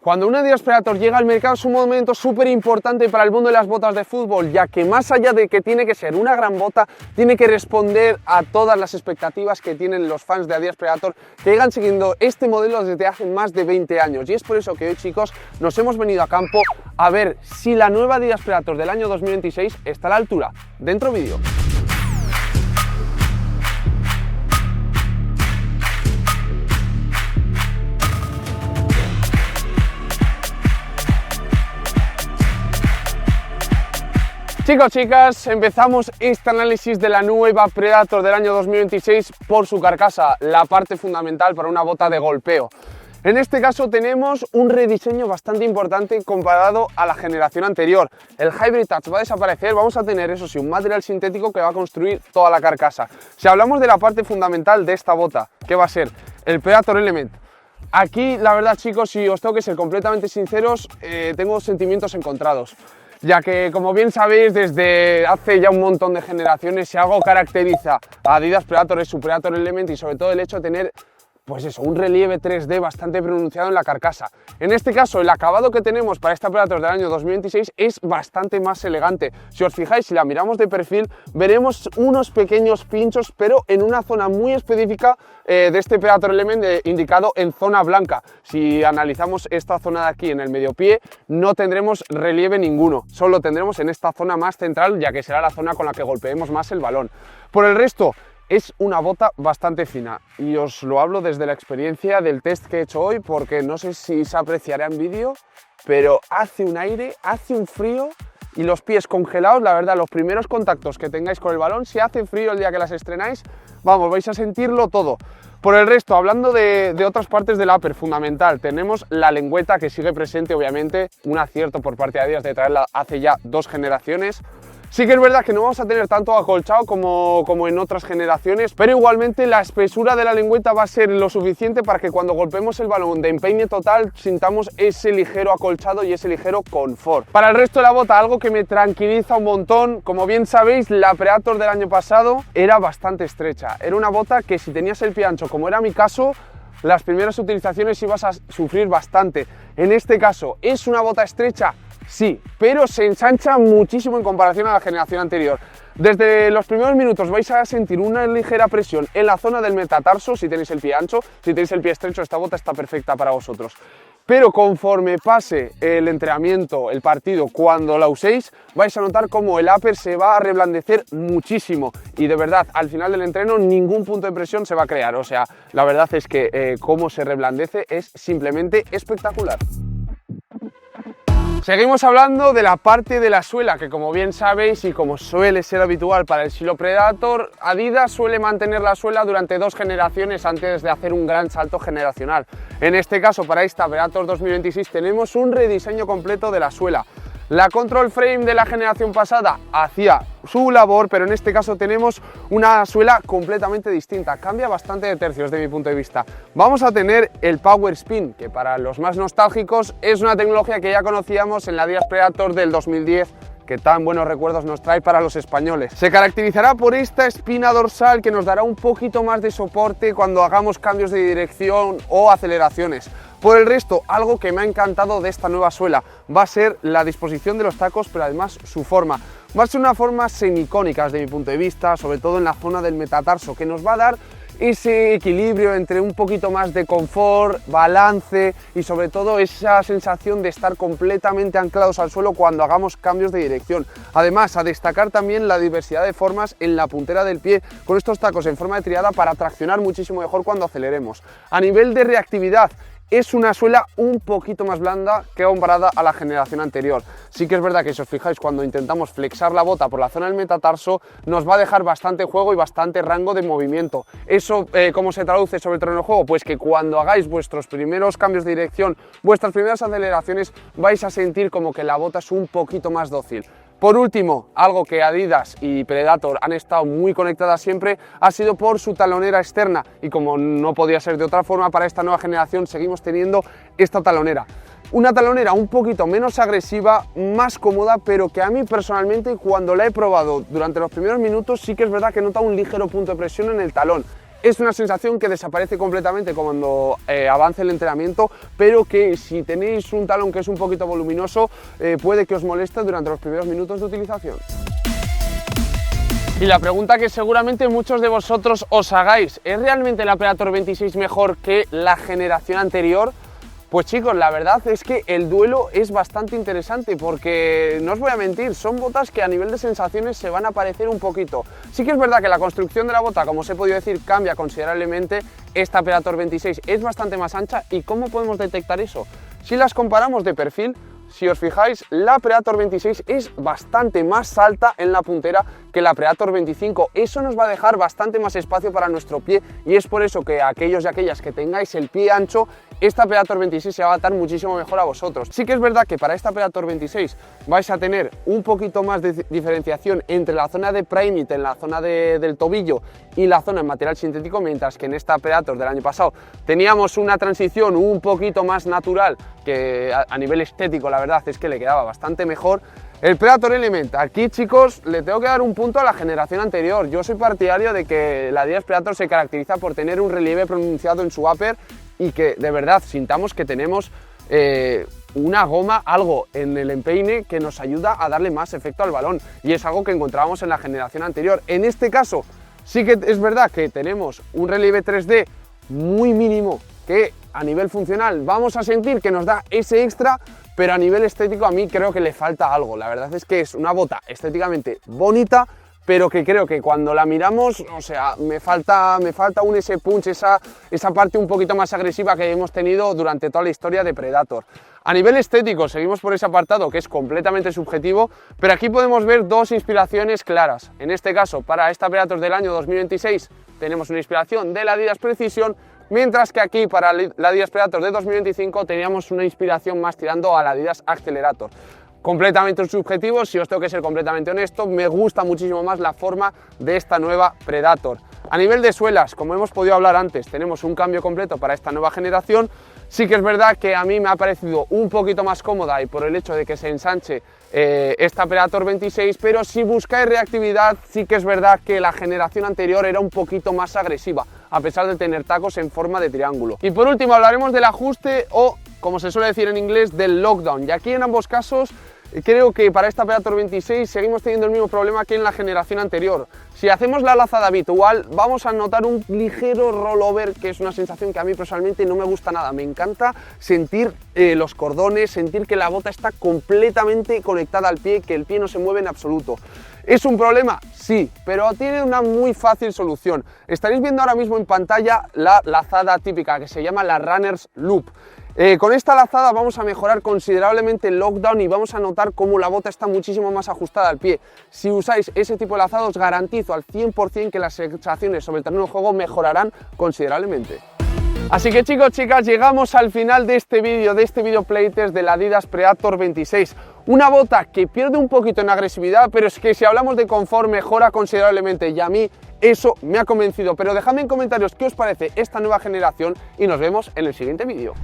Cuando un Adidas Predator llega al mercado es un momento súper importante para el mundo de las botas de fútbol, ya que más allá de que tiene que ser una gran bota, tiene que responder a todas las expectativas que tienen los fans de Adidas Predator que llegan siguiendo este modelo desde hace más de 20 años. Y es por eso que hoy, chicos, nos hemos venido a campo a ver si la nueva Adidas Predator del año 2026 está a la altura. Dentro vídeo. Chicos, chicas, empezamos este análisis de la nueva Predator del año 2026 por su carcasa, la parte fundamental para una bota de golpeo. En este caso tenemos un rediseño bastante importante comparado a la generación anterior. El Hybrid Touch va a desaparecer, vamos a tener, eso sí, un material sintético que va a construir toda la carcasa. Si hablamos de la parte fundamental de esta bota, ¿qué va a ser? El Predator Element. Aquí, la verdad, chicos, si os tengo que ser completamente sinceros, tengo sentimientos encontrados. Ya que, como bien sabéis, desde hace ya un montón de generaciones, si algo caracteriza a Adidas Predator es su Predator Element y sobre todo el hecho de tener, pues eso, un relieve 3D bastante pronunciado en la carcasa. En este caso, el acabado que tenemos para esta Predator del año 2026 es bastante más elegante. Si os fijáis, si la miramos de perfil, veremos unos pequeños pinchos, pero en una zona muy específica de este Predator Element indicado en zona blanca. Si analizamos esta zona de aquí en el mediopié, no tendremos relieve ninguno, solo tendremos en esta zona más central, ya que será la zona con la que golpeemos más el balón. Por el resto, es una bota bastante fina y os lo hablo desde la experiencia del test que he hecho hoy, porque no sé si se apreciará en vídeo, pero hace un aire, hace un frío y los pies congelados. La verdad, los primeros contactos que tengáis con el balón, si hace frío el día que las estrenáis, vamos, vais a sentirlo todo. Por el resto, hablando de otras partes del upper, fundamental, tenemos la lengüeta que sigue presente, obviamente, un acierto por parte de Adidas de traerla hace ya 2 generaciones. Sí que es verdad que no vamos a tener tanto acolchado como en otras generaciones, pero igualmente la espesura de la lengüeta va a ser lo suficiente para que cuando golpeemos el balón de empeine total sintamos ese ligero acolchado y ese ligero confort. Para el resto de la bota, algo que me tranquiliza un montón, como bien sabéis, la Predator del año pasado era bastante estrecha. Era una bota que si tenías el pie ancho, como era mi caso, las primeras utilizaciones ibas a sufrir bastante. En este caso, ¿es una bota estrecha? Sí, pero se ensancha muchísimo en comparación a la generación anterior. Desde los primeros minutos vais a sentir una ligera presión en la zona del metatarso si tenéis el pie ancho. Si tenéis el pie estrecho, esta bota está perfecta para vosotros. Pero conforme pase el entrenamiento, el partido, cuando la uséis, vais a notar cómo el upper se va a reblandecer muchísimo. Y de verdad, al final del entreno, ningún punto de presión se va a crear. O sea, la verdad es que cómo se reblandece es simplemente espectacular. Seguimos hablando de la parte de la suela, que como bien sabéis y como suele ser habitual para el estilo Predator, Adidas suele mantener la suela durante 2 generaciones antes de hacer un gran salto generacional. En este caso, para esta Predator 2026 tenemos un rediseño completo de la suela. La Control Frame de la generación pasada hacía su labor, pero en este caso tenemos una suela completamente distinta. Cambia bastante de tercios desde mi punto de vista. Vamos a tener el Power Spin, que para los más nostálgicos es una tecnología que ya conocíamos en la Adidas Predator del 2010, que tan buenos recuerdos nos trae para los españoles. Se caracterizará por esta espina dorsal que nos dará un poquito más de soporte cuando hagamos cambios de dirección o aceleraciones. Por el resto, algo que me ha encantado de esta nueva suela va a ser la disposición de los tacos, pero además su forma. Va a ser una forma semicónica desde mi punto de vista, sobre todo en la zona del metatarso, que nos va a dar ese equilibrio entre un poquito más de confort, balance y sobre todo esa sensación de estar completamente anclados al suelo cuando hagamos cambios de dirección. Además, a destacar también la diversidad de formas en la puntera del pie con estos tacos en forma de triada para traccionar muchísimo mejor cuando aceleremos. A nivel de reactividad, es una suela un poquito más blanda que comparada a la generación anterior. Sí que es verdad que si os fijáis, cuando intentamos flexar la bota por la zona del metatarso, nos va a dejar bastante juego y bastante rango de movimiento. ¿Eso cómo se traduce sobre el terreno de juego? Pues que cuando hagáis vuestros primeros cambios de dirección, vuestras primeras aceleraciones, vais a sentir como que la bota es un poquito más dócil. Por último, algo que Adidas y Predator han estado muy conectadas siempre ha sido por su talonera externa, y como no podía ser de otra forma, para esta nueva generación seguimos teniendo esta talonera. Una talonera un poquito menos agresiva, más cómoda, pero que a mí personalmente, cuando la he probado durante los primeros minutos, sí que es verdad que nota un ligero punto de presión en el talón. Es una sensación que desaparece completamente cuando avance el entrenamiento, pero que si tenéis un talón que es un poquito voluminoso, puede que os moleste durante los primeros minutos de utilización. Y la pregunta que seguramente muchos de vosotros os hagáis, ¿es realmente la Predator 26 mejor que la generación anterior? Pues chicos, la verdad es que el duelo es bastante interesante porque, no os voy a mentir, son botas que a nivel de sensaciones se van a parecer un poquito. Sí que es verdad que la construcción de la bota, como os he podido decir, cambia considerablemente. Esta Predator 26 es bastante más ancha. ¿Y cómo podemos detectar eso? Si las comparamos de perfil, si os fijáis, la Predator 26 es bastante más alta en la puntera que la Predator 25. Eso nos va a dejar bastante más espacio para nuestro pie y es por eso que aquellos y aquellas que tengáis el pie ancho, esta Predator 26 se va a adaptar muchísimo mejor a vosotros. Sí que es verdad que para esta Predator 26 vais a tener un poquito más de diferenciación entre la zona de Primeknit, en la zona del tobillo, y la zona en material sintético, mientras que en esta Predator del año pasado teníamos una transición un poquito más natural, que a nivel estético la verdad es que le quedaba bastante mejor. El Predator Element, aquí chicos le tengo que dar un punto a la generación anterior. Yo soy partidario de que la Adidas Predator se caracteriza por tener un relieve pronunciado en su upper y que de verdad sintamos que tenemos una goma, algo en el empeine que nos ayuda a darle más efecto al balón, y es algo que encontrábamos en la generación anterior. En este caso sí que es verdad que tenemos un relieve 3D muy mínimo que a nivel funcional vamos a sentir que nos da ese extra, pero a nivel estético a mí creo que le falta algo. La verdad es que es una bota estéticamente bonita, pero que creo que cuando la miramos, o sea, me falta aún ese punch, esa parte un poquito más agresiva que hemos tenido durante toda la historia de Predator. A nivel estético seguimos por ese apartado que es completamente subjetivo, pero aquí podemos ver dos inspiraciones claras. En este caso, para esta Predator del año 2026 tenemos una inspiración de la Adidas Precision, mientras que aquí para la Adidas Predator de 2025 teníamos una inspiración más tirando a la Adidas Accelerator. Completamente subjetivo, si os tengo que ser completamente honesto, me gusta muchísimo más la forma de esta nueva Predator. A nivel de suelas, como hemos podido hablar antes, tenemos un cambio completo para esta nueva generación. Sí que es verdad que a mí me ha parecido un poquito más cómoda y por el hecho de que se ensanche esta Predator 26, pero si buscáis reactividad, sí que es verdad que la generación anterior era un poquito más agresiva, a pesar de tener tacos en forma de triángulo. Y por último hablaremos del ajuste o, como se suele decir en inglés, del lockdown, y aquí en ambos casos creo que para esta Predator 26 seguimos teniendo el mismo problema que en la generación anterior. Si hacemos la lazada habitual vamos a notar un ligero rollover, que es una sensación que a mí personalmente no me gusta nada. Me encanta sentir los cordones, sentir que la bota está completamente conectada al pie, que el pie no se mueve en absoluto. ¿Es un problema? Sí, pero tiene una muy fácil solución. Estaréis viendo ahora mismo en pantalla la lazada típica que se llama la Runner's Loop. Con esta lazada vamos a mejorar considerablemente el lockdown y vamos a notar cómo la bota está muchísimo más ajustada al pie. Si usáis ese tipo de lazado os garantizo al 100% que las sensaciones sobre el terreno de juego mejorarán considerablemente. Así que chicos, chicas, llegamos al final de este vídeo playtest de la Adidas Predator 26. Una bota que pierde un poquito en agresividad, pero es que si hablamos de confort mejora considerablemente, y a mí eso me ha convencido. Pero dejadme en comentarios qué os parece esta nueva generación y nos vemos en el siguiente vídeo.